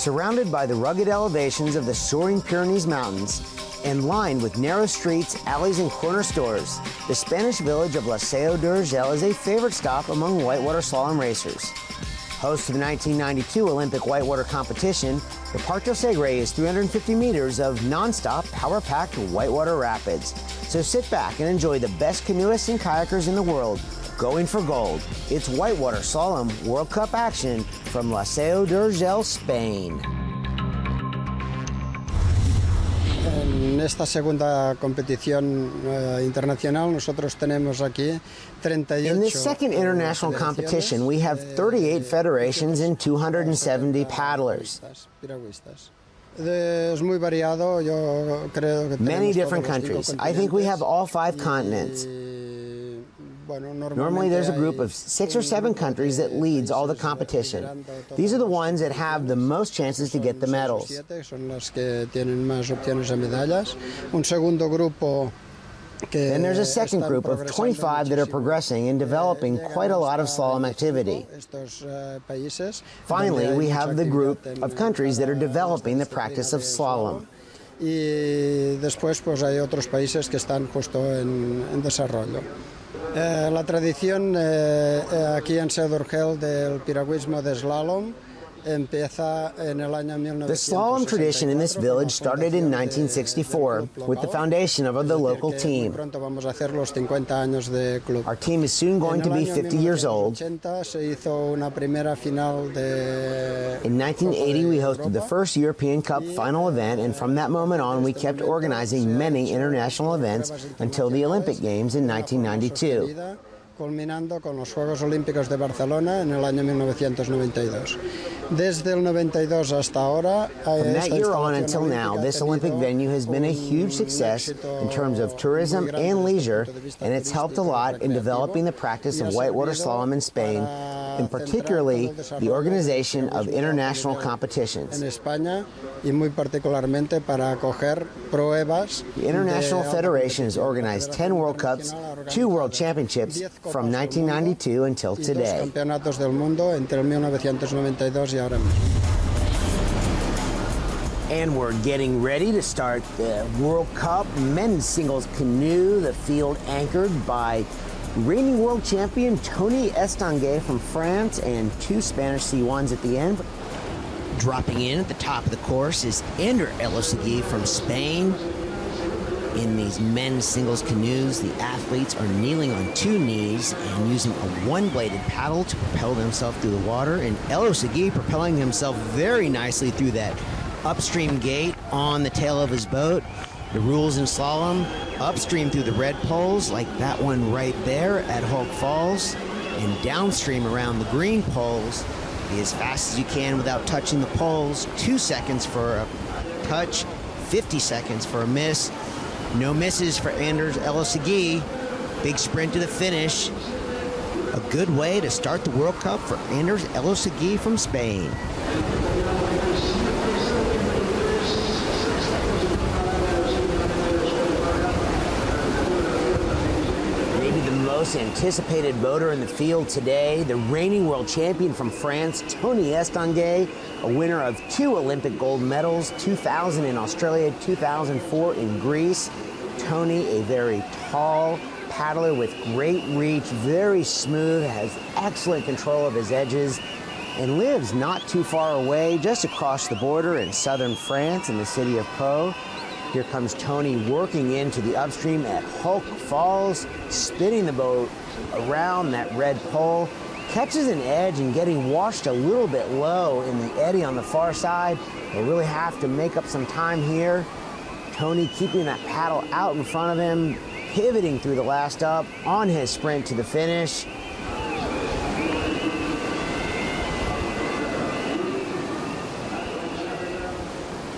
Surrounded by the rugged elevations of the soaring Pyrenees Mountains and lined with narrow streets, alleys, and corner stores, the Spanish village of Liceo d'Urgell is a favorite stop among whitewater slalom racers. Host to the 1992 Olympic whitewater competition, the Parc del Segre is 350 meters of non-stop, power-packed whitewater rapids. So sit back and enjoy the best canoeists and kayakers in the world going for gold. It's whitewater slalom World Cup action from Liceo d'Urgell, Spain. En esta segunda competición internacional nosotros tenemos aquí 38. In this second international competition, we have 38 federations and 270 paddlers. Es muy variado, yo creo que many different countries. I think we have all 5 continents. Normally there's a group of 6 or 7 countries that leads all the competition. These are the ones that have the most chances to get the medals. Then there's a second group of 25 that are progressing and developing quite a lot of slalom activity. Finally, we have the group of countries that are developing the practice of slalom. Y después pues hay otros países que están justo en desarrollo. La tradición aquí en Seu d'Urgell del piragüismo de slalom empieza en el año 1964. The slalom tradition in this village started in 1964 with the foundation of the local team. Pronto vamos a hacer los 50 años de club. Our team is soon going to be 50 years old. Se hizo una primera final de In 1980, we hosted the first European Cup final event, and from that moment on, we kept organizing many international events until the Olympic Games in 1992. Culminando con los Juegos Olímpicos de Barcelona en el año 1992. Desde el 92 hasta ahora, from that year on until now, this Olympic venue has been a huge success in terms of tourism and leisure, and it's helped a lot in developing the practice of whitewater slalom in Spain, and particularly the organization of international competitions. En España y muy particularmente para acoger pruebas. The International Federation has organized 10 World Cups, 2 World Championships from 1992 until today. Campeonatos del mundo entre 1992 y ahora mismo. And we're getting ready to start the World Cup men's singles canoe, the field anchored by reigning world champion Tony Estanguet from France and 2 Spanish C1s at the end. Dropping in at the top of the course is Ander Elosegui from Spain. In these men's singles canoes, the athletes are kneeling on 2 knees and using a 1-bladed paddle to propel themselves through the water, and Elosegui propelling himself very nicely through that upstream gate on the tail of his boat. The rules in slalom: upstream through the red poles, like that one right there at Hulk Falls, and downstream around the green poles. Be as fast as you can without touching the poles. 2 seconds for a touch, 50 seconds for a miss. No misses for Anders Elosegui. Big sprint to the finish. A good way to start the World Cup for Anders Elosegui from Spain. Most anticipated boater in the field today, the reigning world champion from France, Tony Estanguet, a winner of 2 Olympic gold medals, 2000 in Australia, 2004 in Greece. Tony, a very tall paddler with great reach, very smooth, has excellent control of his edges, and lives not too far away, just across the border in southern France in the city of Pau. Here comes Tony working into the upstream at Hulk Falls, spinning the boat around that red pole, catches an edge and getting washed a little bit low in the eddy on the far side. He'll really have to make up some time here. Tony keeping that paddle out in front of him, pivoting through the last up on his sprint to the finish.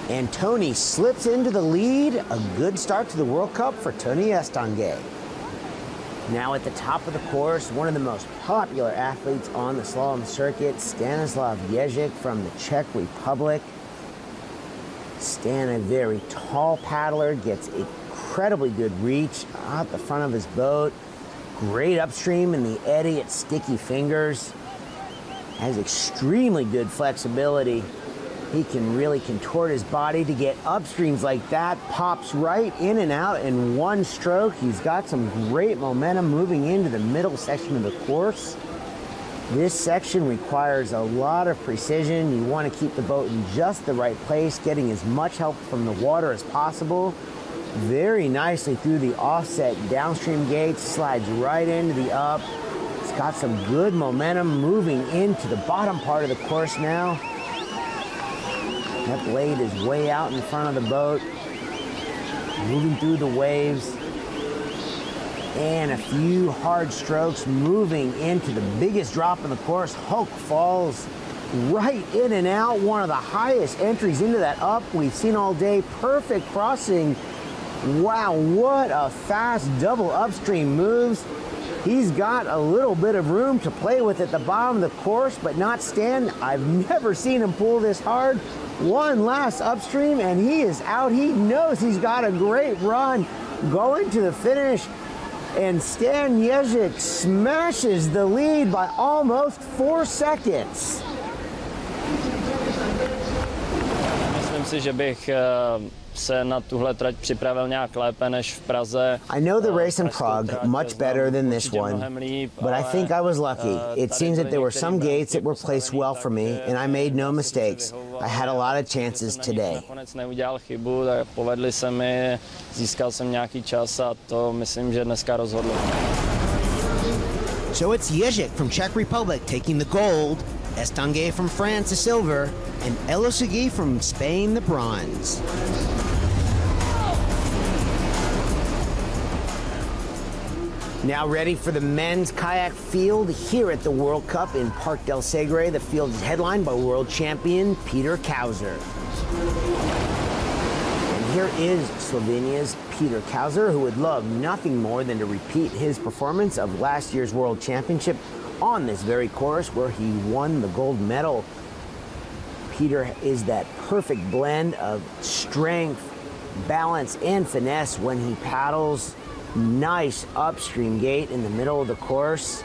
And Tony slips into the lead. A good start to the World Cup for Tony Estanguet. Now at the top of the course, one of the most popular athletes on the slalom circuit, Stanislav Ježek from the Czech Republic. Stan, a very tall paddler, gets incredibly good reach out the front of his boat. Great upstream in the eddy at Sticky Fingers. Has extremely good flexibility. He can really contort his body to get upstreams like that. Pops right in and out in one stroke. He's got some great momentum moving into the middle section of the course. This section requires a lot of precision. You want to keep the boat in just the right place, getting as much help from the water as possible. Very nicely through the offset downstream gates, slides right into the up. It's got some good momentum moving into the bottom part of the course now. That blade is way out in front of the boat, moving through the waves. And a few hard strokes moving into the biggest drop in the course. Hulk Falls right in and out. One of the highest entries into that up we've seen all day. Perfect crossing. Wow, what a fast double upstream moves. He's got a little bit of room to play with at the bottom of the course, but not stand. I've never seen him pull this hard. One last upstream and he is out. He knows he's got a great run going to the finish. And Stan Ježek smashes the lead by almost 4 seconds. Myslím si, že bych se na tuhle trať připravil nějak lépe než v Praze. I know the race in Prague much better than this one, but I think I was lucky. It seems that there were some gates that were placed well for me, and I made no mistakes. I had a lot of chances today. Nakonec neudělal chybu, tak povedli se mi, získal jsem nějaký čas a to myslím, že dneska rozhodlo. So it's Ježek from Czech Republic taking the gold, Estanguet from France the silver, and Elosegui from Spain the bronze. Now ready for the men's kayak field here at the World Cup in Parc del Segre. The field is headlined by world champion Peter Kauser. And here is Slovenia's Peter Kauser, who would love nothing more than to repeat his performance of last year's World Championship on this very course where he won the gold medal. Peter is that perfect blend of strength, balance, and finesse when he paddles. Nice upstream gate in the middle of the course.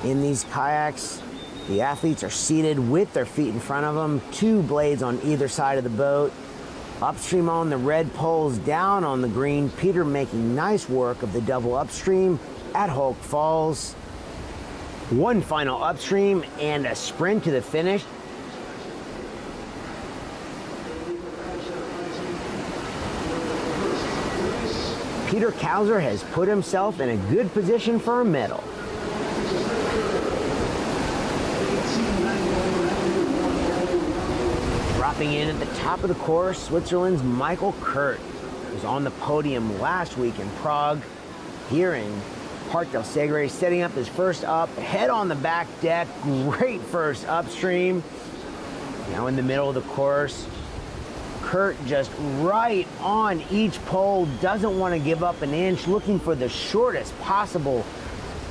In these kayaks, the athletes are seated with their feet in front of them, 2 blades on either side of the boat. Upstream on the red poles, down on the green. Peter making nice work of the double upstream at Hulk Falls. One final upstream and a sprint to the finish. Peter Kauser has put himself in a good position for a medal. Dropping in at the top of the course, Switzerland's Michael Kurt was on the podium last week in Prague. Here in Parc del Segre, setting up his first up, head on the back deck, great first upstream. Now in the middle of the course, Kurt just right on each pole, doesn't want to give up an inch, looking for the shortest possible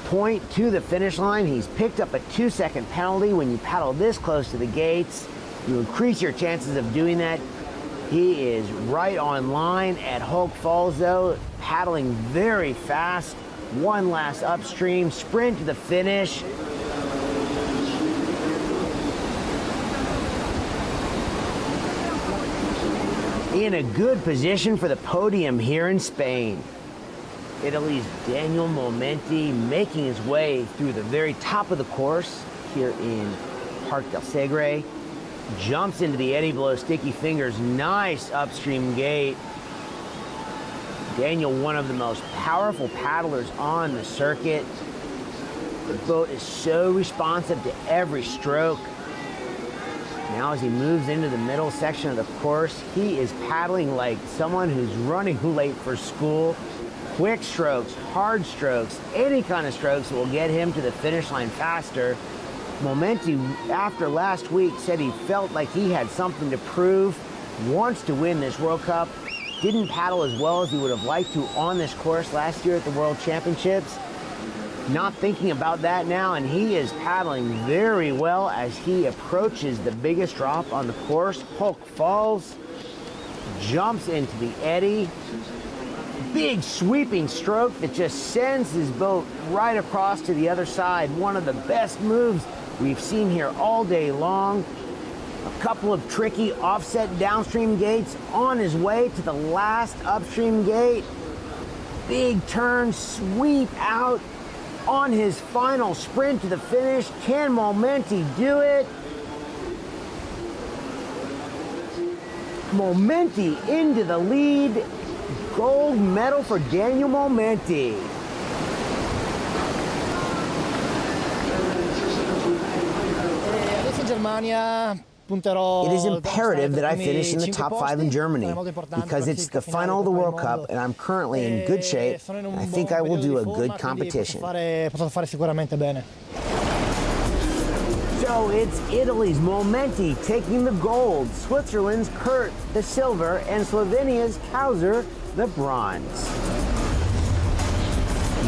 point to the finish line. He's picked up a 2-second penalty. When you paddle this close to the gates, you increase your chances of doing that. He is right on line at Hulk Falls though, paddling very fast. One last upstream, sprint to the finish. In a good position for the podium here in Spain. Italy's Daniel Momenti making his way through the very top of the course here in Parc del Segre. Jumps into the eddy below Sticky Fingers. Nice upstream gate. Daniel, one of the most powerful paddlers on the circuit. The boat is so responsive to every stroke. Now as he moves into the middle section of the course, he is paddling like someone who's running late for school. Quick strokes, hard strokes, any kind of strokes will get him to the finish line faster. Momenti, after last week, said he felt like he had something to prove, wants to win this World Cup. Didn't paddle as well as he would have liked to on this course last year at the World Championships. Not thinking about that now, and he is paddling very well as he approaches the biggest drop on the course. Hulk Falls, jumps into the eddy. Big sweeping stroke that just sends his boat right across to the other side. One of the best moves we've seen here all day long. A couple of tricky offset downstream gates on his way to the last upstream gate. Big turn, sweep out on his final sprint to the finish. Can Momenti do it? Momenti into the lead. Gold medal for Daniel Momenti. It is imperative that I finish in the top 5 in Germany because it's the final of the World Cup and I'm currently in good shape and I think I will do a good competition. So it's Italy's Momenti taking the gold, Switzerland's Kurt the silver, and Slovenia's Kauser the bronze.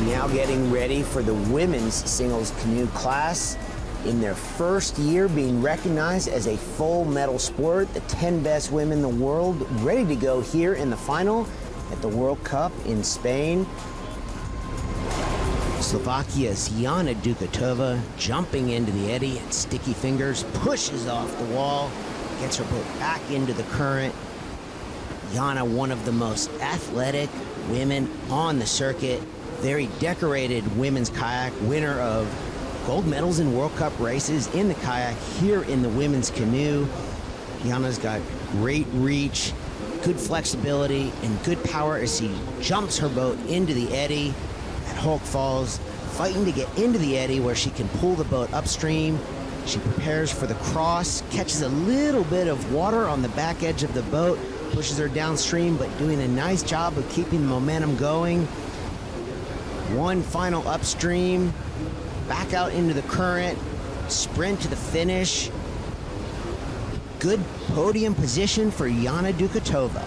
Now getting ready for the women's singles canoe class. In their first year being recognized as a full medal sport, the 10 best women in the world ready to go here in the final at the World Cup in Spain. Slovakia's Jana Dukatova jumping into the eddy at sticky fingers, pushes off the wall, gets her boat back into the current. Jana, one of the most athletic women on the circuit, very decorated women's kayak, winner of gold medals in World Cup races in the kayak, here in the women's canoe. Jana's got great reach, good flexibility, and good power as she jumps her boat into the eddy at Hulk Falls, fighting to get into the eddy where she can pull the boat upstream. She prepares for the cross, catches a little bit of water on the back edge of the boat, pushes her downstream, but doing a nice job of keeping the momentum going. One final upstream, back out into the current, sprint to the finish. Good podium position for Jana Dukatova.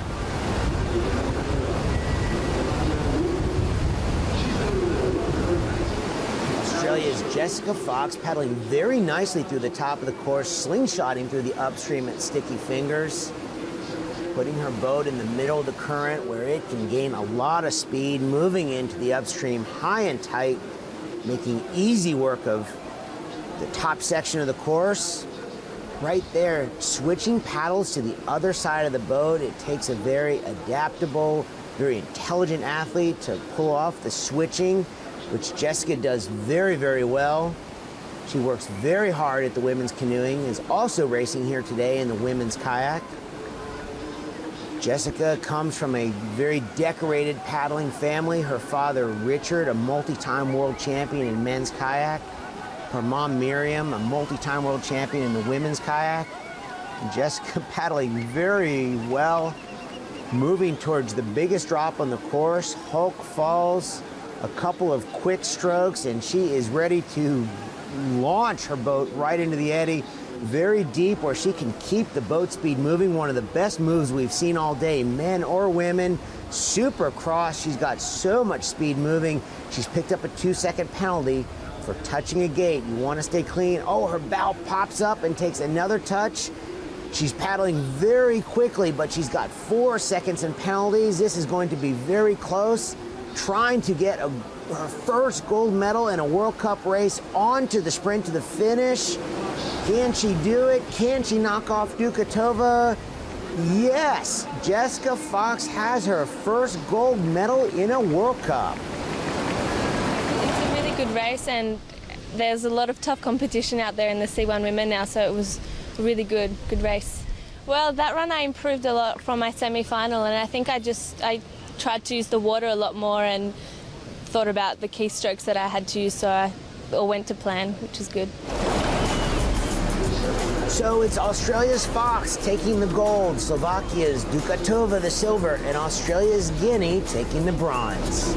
Australia's Jessica Fox paddling very nicely through the top of the course, slingshotting through the upstream at sticky fingers, putting her boat in the middle of the current where it can gain a lot of speed, moving into the upstream high and tight, making easy work of the top section of the course. Right there, switching paddles to the other side of the boat. It takes a very adaptable, very intelligent athlete to pull off the switching, which Jessica does very, very well. She works very hard at the women's canoeing, is also racing here today in the women's kayak. Jessica comes from a very decorated paddling family. Her father, Richard, a multi-time world champion in men's kayak. Her mom, Miriam, a multi-time world champion in the women's kayak. And Jessica paddling very well, moving towards the biggest drop on the course, Hulk Falls, a couple of quick strokes, and she is ready to launch her boat right into the eddy, very deep where she can keep the boat speed moving. One of the best moves we've seen all day, men or women. Super cross. She's got so much speed moving. She's picked up a 2-second penalty for touching a gate. You want to stay clean. Oh, her bow pops up and takes another touch. She's paddling very quickly, but she's got 4 seconds in penalties. This is going to be very close. Trying to get her first gold medal in a World Cup race onto the sprint to the finish. Can she do it? Can she knock off Dukatova? Yes, Jessica Fox has her first gold medal in a World Cup. It's a really good race, and there's a lot of tough competition out there in the C1 women now, so it was a really good race. Well, that run I improved a lot from my semi-final, and I think I tried to use the water a lot more and thought about the key strokes that I had to use, so it all went to plan, which is good. So it's Australia's Fox taking the gold, Slovakia's Dukatova the silver, and Australia's Guinea taking the bronze.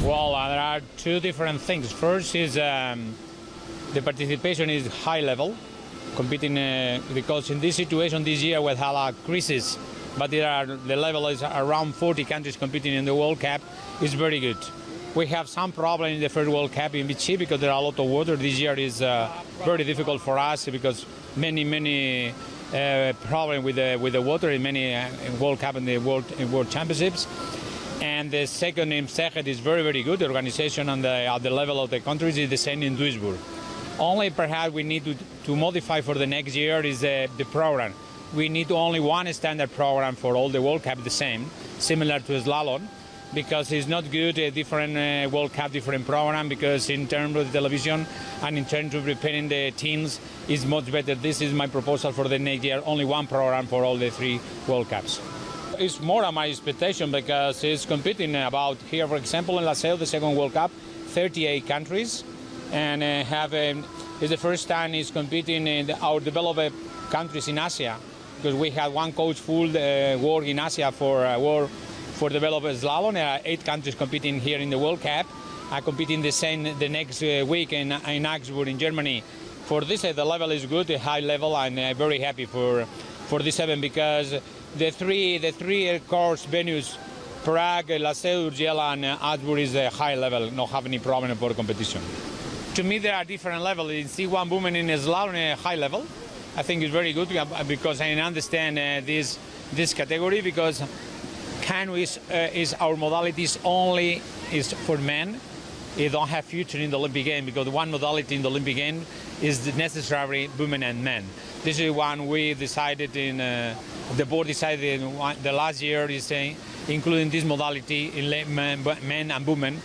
Well, there are two different things. First is the participation is high level, competing because in this situation this year we have a crisis, but the level is around 40 countries competing in the World Cup. Is very good. We have some problem in the first World Cup in Vichy because there are a lot of water. This year is very difficult for us because many problem with the water in many World Cup and the World Championships. And the second in Szeged is very good. The organization and at the level of the countries is the same in Duisburg. Only perhaps we need to modify for the next year is the program. We need only one standard program for all the World Cup, the same, similar to slalom, because it's not good a different World Cup, different program, because in terms of television and in terms of preparing the teams, it's much better. This is my proposal for the next year, only one program for all the 3 World Cups. It's more than my expectation because it's competing about here, for example, in Laseo, the second World Cup, 38 countries, and it's the first time it's competing in our developed countries in Asia, because we had one coach full work in Asia for developed slalom. There are 8 countries competing here in the World Cup. I competing the next week in Augsburg in Germany. For this, the level is good, a high level, and very happy for this event because the three course venues, Prague, Laseo, Urgela, and Augsburg is a high level, not have any problem for competition. To me, there are different levels. In C1 women in slalom, a high level. I think it's very good because I understand this category because canoe is our modalities only is for men. It don't have future in the Olympic game because one modality in the Olympic game is necessary women and men. This is one we decided in the board decided the last year is including this modality in men and women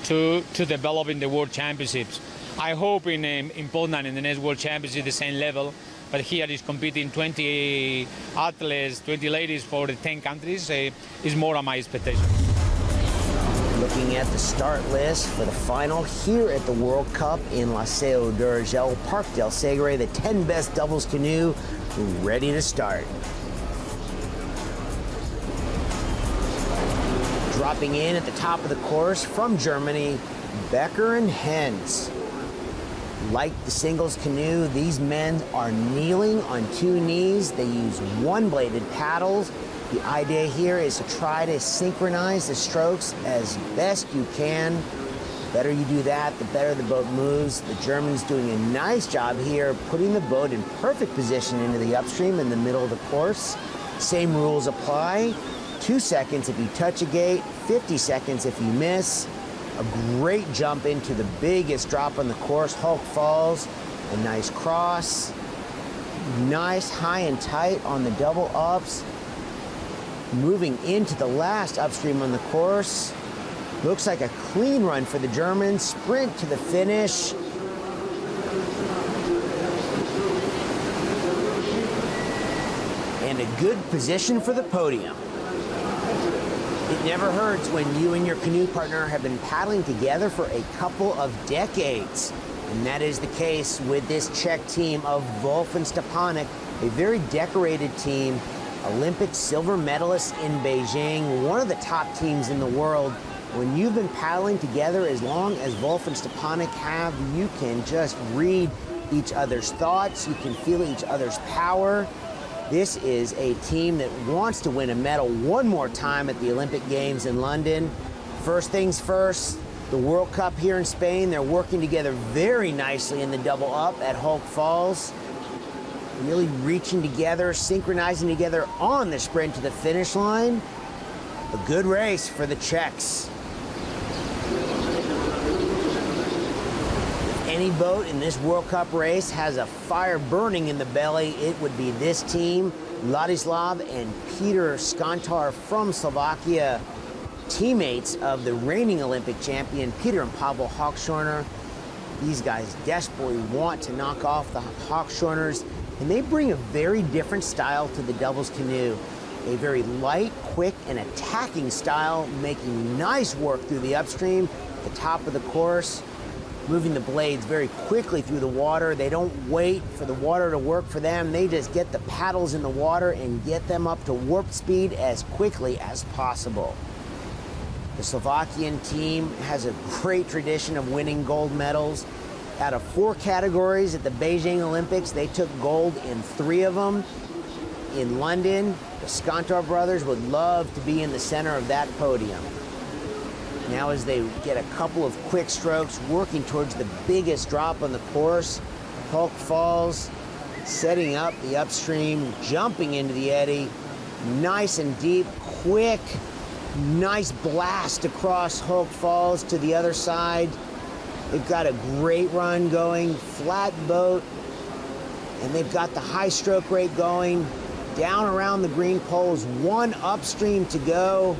to develop in the World Championships. I hope in Poland in the next World Championship the same level. But here is competing 20 athletes, 20 ladies for the 10 countries is more on my expectation. Looking at the start list for the final here at the World Cup in Laseo d'Urgell, Parc del Segre, the 10 best doubles canoe ready to start. Dropping in at the top of the course from Germany, Becker and Hens. Like the singles canoe, these men are kneeling on 2 knees. They use one-bladed paddles. The idea here is to try to synchronize the strokes as best you can. The better you do that, the better the boat moves. The Germans doing a nice job here, putting the boat in perfect position into the upstream in the middle of the course. Same rules apply. 2 seconds if you touch a gate, 50 seconds if you miss. A great jump into the biggest drop on the course, Hulk Falls. A nice cross. Nice high and tight on the double ups. Moving into the last upstream on the course. Looks like a clean run for the Germans. Sprint to the finish. And a good position for the podium. It never hurts when you and your canoe partner have been paddling together for a couple of decades. And that is the case with this Czech team of Wolf and Stepanek, a very decorated team, Olympic silver medalists in Beijing, one of the top teams in the world. When you've been paddling together as long as Wolf and Stepanek have, you can just read each other's thoughts, you can feel each other's power. This is a team that wants to win a medal one more time at the Olympic Games in London. First things first, the World Cup here in Spain, they're working together very nicely in the double up at Hulk Falls. Really reaching together, synchronizing together on the sprint to the finish line. A good race for the Czechs. Any boat in this World Cup race has a fire burning in the belly, it would be this team. Ladislav and Peter Skantar from Slovakia, teammates of the reigning Olympic champion, Peter and Pavel Hochschorner. These guys desperately want to knock off the Hochschorners, and they bring a very different style to the doubles canoe. A very light, quick, and attacking style, making nice work through the upstream, the top of the course. Moving the blades very quickly through the water. They don't wait for the water to work for them. They just get the paddles in the water and get them up to warp speed as quickly as possible. The Slovakian team has a great tradition of winning gold medals. Out of 4 categories at the Beijing Olympics, they took gold in 3 of them. In London, the Skantar brothers would love to be in the center of that podium. Now as they get a couple of quick strokes, working towards the biggest drop on the course, Hulk Falls, setting up the upstream, jumping into the eddy, nice and deep, quick, nice blast across Hulk Falls to the other side. They've got a great run going, flat boat, and they've got the high stroke rate going. Down around the green poles, one upstream to go.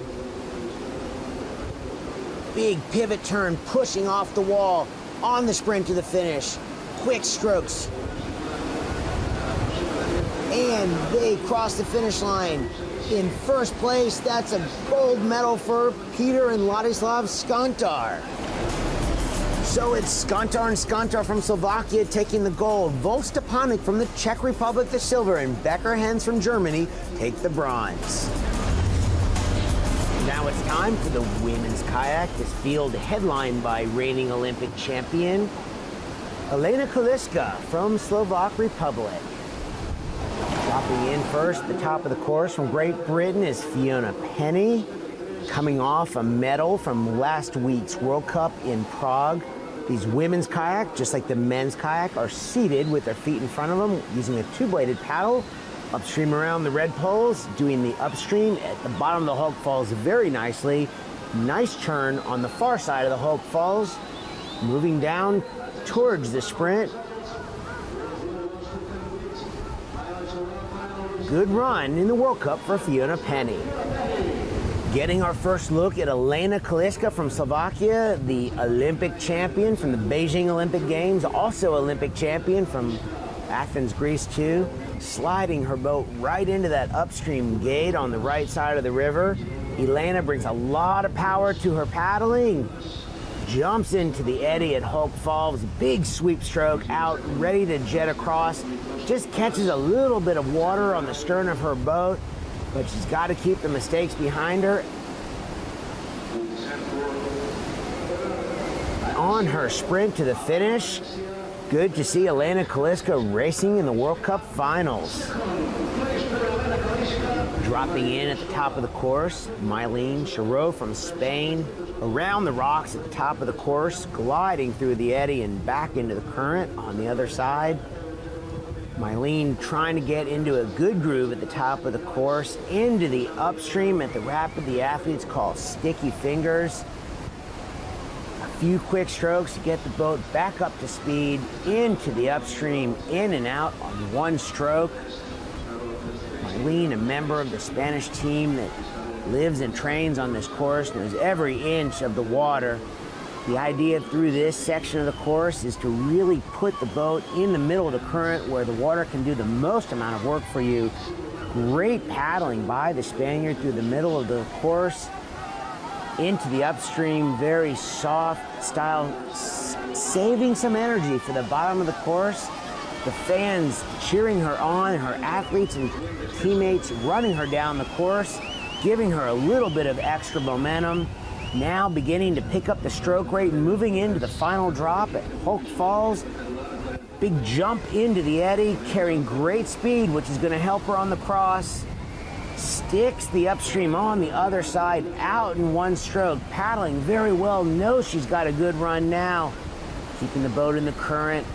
Big pivot turn, pushing off the wall, on the sprint to the finish. Quick strokes. And they cross the finish line in first place. That's a gold medal for Peter and Ladislav Skantar. So it's Skantar and Skantar from Slovakia taking the gold. Wolf Stepanek from the Czech Republic the silver, and Becker Hens from Germany take the bronze. Now it's time for the women's kayak. This field headlined by reigning Olympic champion Elena Kaliska from Slovak Republic. Dropping in first, the top of the course from Great Britain is Fiona Penny, coming off a medal from last week's World Cup in Prague. These women's kayak, just like the men's kayak, are seated with their feet in front of them using a two-bladed paddle upstream around the red poles, doing the upstream at the bottom of the Hulk Falls very nicely. Nice turn on the far side of the Hulk Falls, moving down towards the sprint. Good run in the World Cup for Fiona Penny. Getting our first look at Elena Kaliska from Slovakia, the Olympic champion from the Beijing Olympic Games, also Olympic champion from Athens, Greece too. Sliding her boat right into that upstream gate on the right side of the river. Elena brings a lot of power to her paddling. Jumps into the eddy at Hulk Falls, big sweep stroke out, ready to jet across. Just catches a little bit of water on the stern of her boat, but she's got to keep the mistakes behind her. On her sprint to the finish, good to see Elena Kaliska racing in the World Cup finals. Dropping in at the top of the course, Mylene Chirot from Spain. Around the rocks at the top of the course, gliding through the eddy and back into the current on the other side. Mylene trying to get into a good groove at the top of the course, into the upstream at the rapid the athletes call sticky fingers. A few quick strokes to get the boat back up to speed, into the upstream, in and out on one stroke. Mylene, a member of the Spanish team that lives and trains on this course, knows every inch of the water. The idea through this section of the course is to really put the boat in the middle of the current where the water can do the most amount of work for you. Great paddling by the Spaniard through the middle of the course into the upstream, very soft style, saving some energy for the bottom of the course. The fans cheering her on, her athletes and teammates running her down the course, giving her a little bit of extra momentum. Now beginning to pick up the stroke rate and moving into the final drop at Hulk Falls. Big jump into the eddy, carrying great speed, which is going to help her on the cross. Sticks the upstream on the other side, out in one stroke, paddling very well, knows she's got a good run now. Keeping the boat in the current.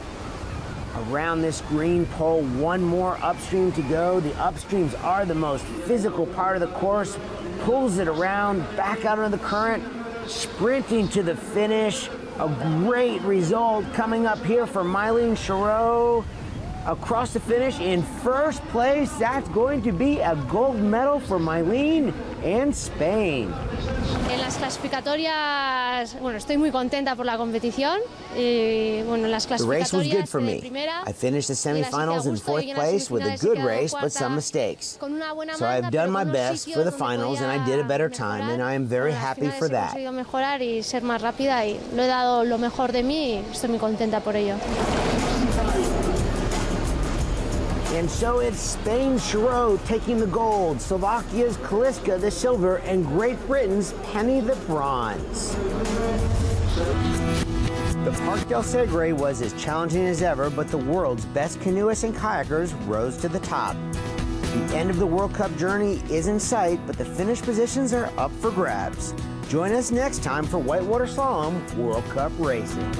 Around this green pole, one more upstream to go. The upstreams are the most physical part of the course. Pulls it around, back out of the current, sprinting to the finish. A great result coming up here for Mylene Chirot. Across the finish in first place. That's going to be a gold medal for Mylene and Spain. En las clasificatorias, bueno, estoy muy contenta por la competición. Y, bueno, las The race was good clasificatorias for de me. primera, I finished the llegué a semifinals in gusto, fourth llegué a las place with a semifinales y good quedé race, but cuarta some mistakes. con una buena So manga, I've done pero my con unos best sitios for the donde finals, and I podía did a better time, mejorar. and I am very Bueno, las happy finales for he that. conseguido mejorar y ser más rápida y lo he dado lo mejor de mí y estoy muy contenta por ello. And so it's Spain's Chirot taking the gold, Slovakia's Kaliska the silver, and Great Britain's Penny the bronze. The Parc del Segre was as challenging as ever, but the world's best canoeists and kayakers rose to the top. The end of the World Cup journey is in sight, but the finish positions are up for grabs. Join us next time for Whitewater Slalom World Cup Racing.